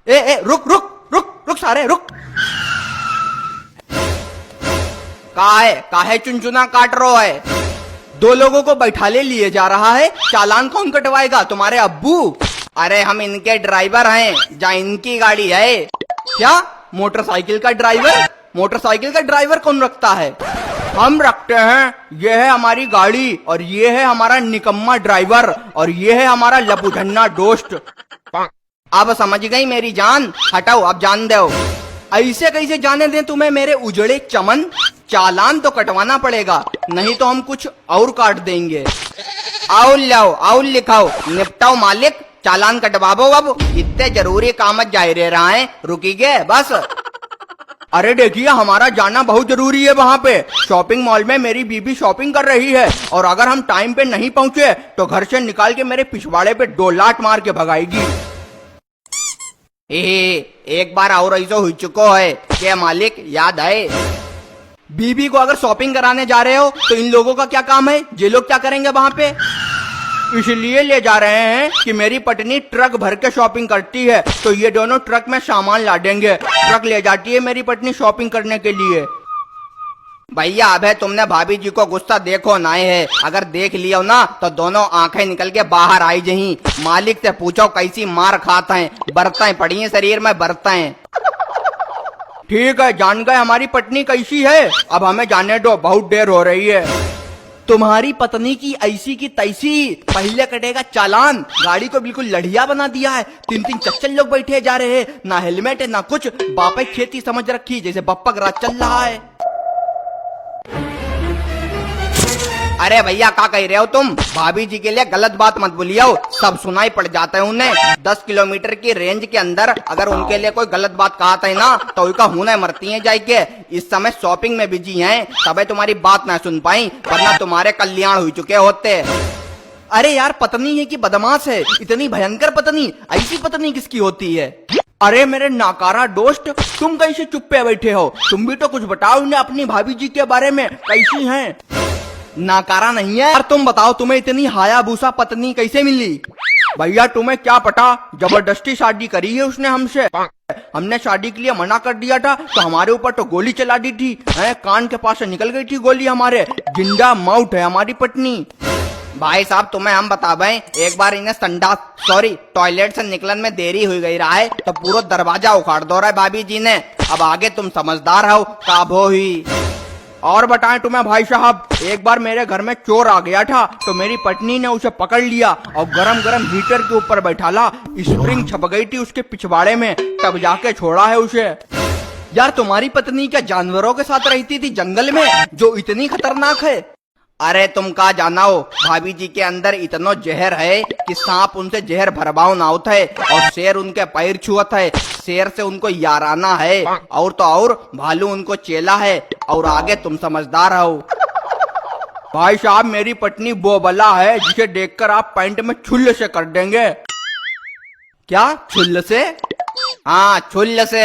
ए रुक रुक रुक रुक सारे रुक। काहे चुनचुना काट रो है? दो लोगों को बैठा ले लिए जा रहा है, चालान कौन कटवाएगा? तुम्हारे अब्बू? अरे हम इनके ड्राइवर हैं, जहाँ इनकी गाड़ी है। क्या मोटरसाइकिल का ड्राइवर? मोटरसाइकिल का ड्राइवर कौन रखता है? हम रखते हैं। ये है हमारी गाड़ी और ये है हमारा निकम्मा ड्राइवर और ये है हमारा लपुझन्ना दोस्त। अब समझ गई मेरी जान? हटाओ अब जान दो। ऐसे कैसे जाने दें तुम्हें मेरे उजड़े चमन? चालान तो कटवाना पड़ेगा, नहीं तो हम कुछ और काट देंगे। आओ लाओ, आओ लिखाओ, निपटाओ मालिक, चालान कटवाबो। अब इतने जरूरी काम जा रहा है, रुकीगे बस। अरे देखिए हमारा जाना बहुत जरूरी है। वहाँ पे शॉपिंग मॉल में मेरी बीबी शॉपिंग कर रही है और अगर हम टाइम पे नहीं पहुँचे तो घर से निकाल के मेरे पिछवाड़े पे 2 लात मार के भगाएगी। एक बार और ऐसा हो चुको है क्या मालिक, याद है? बीबी को अगर शॉपिंग कराने जा रहे हो तो इन लोगों का क्या काम है? ये लोग क्या करेंगे वहाँ पे? इसलिए ले जा रहे हैं कि मेरी पत्नी ट्रक भर के शॉपिंग करती है, तो ये दोनों ट्रक में सामान ला देंगे। ट्रक ले जाती है मेरी पत्नी शॉपिंग करने के लिए। भैया अबे तुमने भाभी जी को गुस्सा देखो ना है, अगर देख लियो ना तो दोनों आंखें निकल के बाहर आई जही। मालिक से पूछो कैसी मार खाते हैं, बरतें पड़ी हैं शरीर में, बरतें। ठीक है जान गए हमारी पत्नी कैसी है, अब हमें जाने दो, बहुत देर हो रही है। तुम्हारी पत्नी की ऐसी की तैसी, पहले कटेगा चालान। गाड़ी को बिल्कुल लड़िया बना दिया है, 3-3 चच्चल लोग बैठे जा रहे हैं, ना हेलमेट है ना कुछ, बापे खेती समझ रखी जैसे बप्पा रात चल रहा है। अरे भैया क्या कह रहे हो तुम? भाभी जी के लिए गलत बात मत बोलियो, सब सुनाई पड़ जाता है उन्हें। 10 किलोमीटर की रेंज के अंदर अगर उनके लिए कोई गलत बात कहा था ना तो उनका हुने मरती हैं जाके। इस समय शॉपिंग में बिजी हैं, तबे तुम्हारी बात ना सुन पाई, वरना तुम्हारे कल्याण हो चुके होते। अरे यार पत्नी है कि बदमाश है? इतनी भयंकर पत्नी, ऐसी पत्नी किसकी होती है? अरे मेरे नाकारा दोस्त, तुम कैसे चुप पे बैठे हो? तुम भी तो कुछ बताओ इन्हें अपनी भाभी जी के बारे में, कैसी हैं? नाकारा नहीं है यार, तुम बताओ तुम्हें इतनी हायाबूसा पत्नी कैसे मिली? भैया तुम्हें क्या पता, जबरदस्ती शादी करी है उसने हमसे। हमने शादी के लिए मना कर दिया था तो हमारे ऊपर तो गोली चला दी थी, कान के पास से निकल गई थी गोली हमारे। जिंदा माउट है हमारी पत्नी। भाई साहब तुम्हें हम बतावें, एक बार इन्हें संडास सॉरी टॉयलेट से निकलन में देरी हो गई रहा है तो पूरा दरवाजा उखाड़ दो रहा है भाभी जी ने। अब आगे तुम समझदार हो, काबो ही। और बताएं तुम्हें भाई साहब, एक बार मेरे घर में चोर आ गया था तो मेरी पत्नी ने उसे पकड़ लिया और गरम गरम हीटर के ऊपर बैठाला, स्प्रिंग छप गई थी उसके पिछवाड़े में, तब जाके छोड़ा है उसे। यार तुम्हारी पत्नी क्या जानवरों के साथ रहती थी जंगल में, जो इतनी खतरनाक है? अरे तुम का जाना हो, भाभी जी के अंदर इतना जहर है कि सांप उनसे जहर भरबाव ना होता है और शेर उनके पैर छुअत है, शेर से उनको याराना है, और तो और भालू उनको चेला है, और आगे तुम समझदार हो। भाई साहब मेरी पत्नी वो बला है जिसे देखकर आप पैंट में छुल्ल से कर देंगे। क्या छुल्ल से? हाँ छुल्ल से।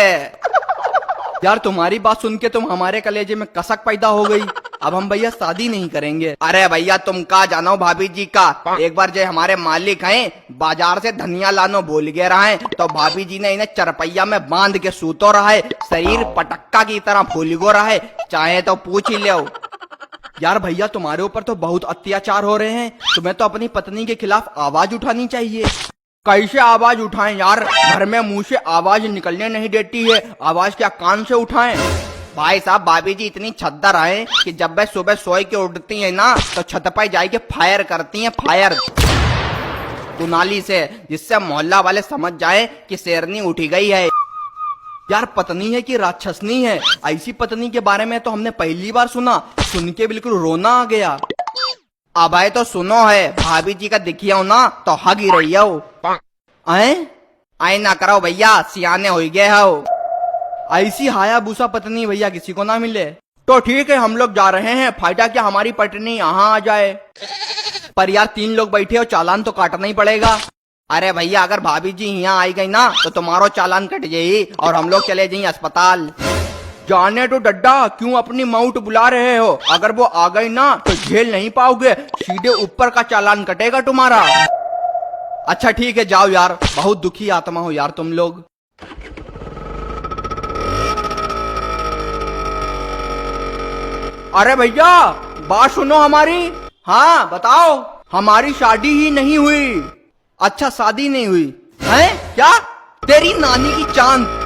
यार तुम्हारी बात सुन के तुम हमारे कलेजे में कसक पैदा हो गई, अब हम भैया शादी नहीं करेंगे। अरे भैया तुम का जानो भाभी जी का, एक बार जो हमारे मालिक हैं बाजार से धनिया लानो बोल गए रहा है तो भाभी जी ने इन्हें चरपैया में बांध के सूतो रहा है, शरीर पटक्का की तरह फूल गो रहा है, चाहे तो पूछ ही लो। यार भैया तुम्हारे ऊपर तो बहुत अत्याचार हो रहे हैं, तुम्हें तो अपनी पत्नी के खिलाफ आवाज उठानी चाहिए। कैसे आवाज उठाएं यार, घर में मुंह से आवाज निकलने नहीं देती है, आवाज क्या कान से उठाएं? भाई साहब भाभी जी इतनी छद्दर है कि जब वे सुबह सोए के उठती है ना तो छत पर जाके फायर करती हैं, फायर दुनाली से, जिससे मोहल्ला वाले समझ जाए कि शेरनी उठी गई है। यार पत्नी है कि राक्षसनी है? ऐसी पत्नी के बारे में तो हमने पहली बार सुना, सुन के बिल्कुल रोना आ गया। अब आए तो सुनो है, भाभी जी का दिखिया हो ना तो हग ही रही हो। आए ना करो भैया, सियाने हो गए हो। ऐसी हायाबूसा पत्नी भैया किसी को ना मिले। तो ठीक है हम लोग जा रहे हैं, फायदा क्या हमारी पत्नी यहाँ आ जाए। पर यार 3 लोग बैठे हो, चालान तो काटना ही पड़ेगा। अरे भैया अगर भाभी जी यहाँ आई गई ना तो तुम्हारो चालान कट जाये और हम लोग चले जाइए अस्पताल। जाने तो डड्डा, क्यों अपनी माउट बुला रहे हो? अगर वो आ गई ना तो झेल नहीं पाओगे, सीधे ऊपर का चालान कटेगा तुम्हारा। अच्छा ठीक है जाओ यार, बहुत दुखी आत्मा हो यार तुम लोग। अरे भैया बात सुनो हमारी। हाँ बताओ। हमारी शादी ही नहीं हुई। अच्छा शादी नहीं हुई है क्या? तेरी नानी की चांद।